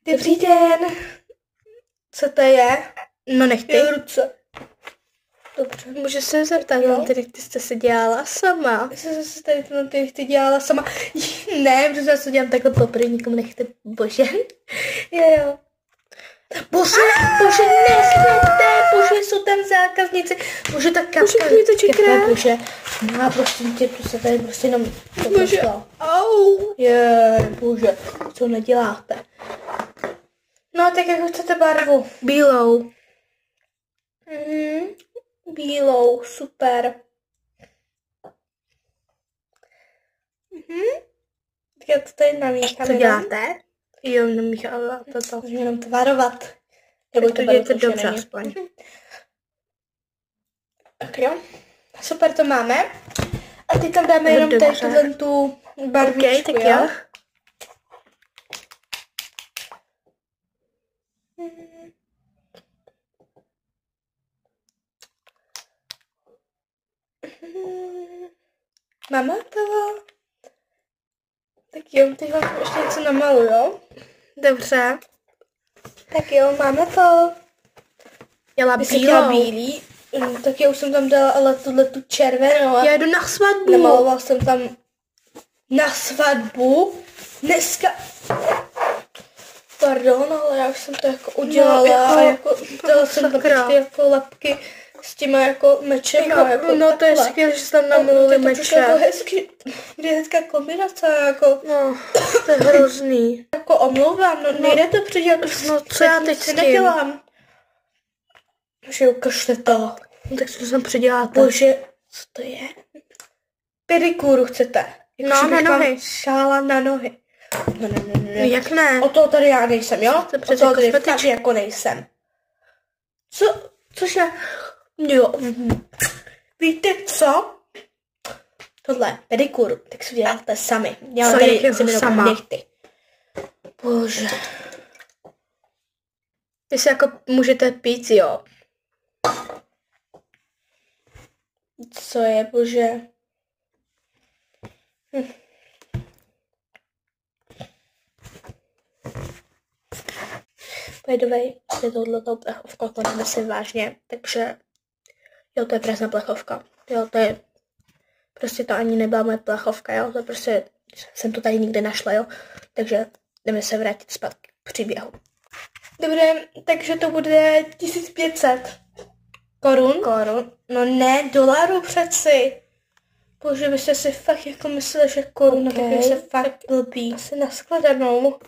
Dobrý den. Co to je? No nechty. Ruce. Dobře. Můžu se zeptat, ty jste se dělala sama? Já jsem se tady ty nechty dělala sama. Ne, protože já se dělám takhle poprvé, nikomu nechty. Bože. Jo. Bože, nesměte, bože, jsou tam zákazníci. Bože, tak kapka. Bože, no prosím tě, prostě tady prostě jenom to bože, au. Bože, co neděláte? No, tak jak chcete barvu? Bílou. Bílou, super. Tak já to tady namíchám. Co děláte? Jo, namíchala to. Můžu jenom tvarovat. Nebo to dějte dobře aspoň. Tak jo. Super, to máme. A teď tam dáme jenom tady tu barvičku, tak jo. Máme to? Tak jo, teď vám ještě něco namaluju, jo? Dobře. Tak jo, máme to. Jela bílou. Bílý. Tak já už jsem tam dala ale tu červenou. Já jdu na svatbu. Namaloval jsem tam na svatbu. Dneska. Pardon, ale já už jsem to jako udělala. No, jako dala jsem tam prostě jako lepky s těma jako mečema. Jako no to je skvělé, že jsi tam namalili meče. Jako hezky, je hezká kombinace, jako. No, to je hrozný. Jako omlouvám, no nejde to předělat. No co já teď s tím? Nedělám. Že ukažte to. No, tak co tam předěláte? Bože, co to je? Pedikúru chcete? No, na nohy. Šála na nohy. Ne. Jak ne? O toho tady já nejsem, jo? To o toho tady kosmetička. fakt jako nejsem. Cože? Jo. Víte co? Tohle, pedikúru, tak si děláte sami. Já Co, tady jakého sama? Nechty. Bože. Vy si jako můžete pít, jo. Co je, bože? By the way, je tohleto plechovka, to nemyslím vážně, takže jo, to je prázdná plechovka. Jo, to je, prostě to ani nebyla moje plechovka, jo, to prostě, jsem to tady nikde našla, jo, takže jdeme se vrátit zpátky k příběhu. Dobré, takže to bude 1500 korun. No ne, dolarů přeci. Bože, byste si fakt jako mysleli, že koruna, tak je se fakt blbý. Asi na skladanou.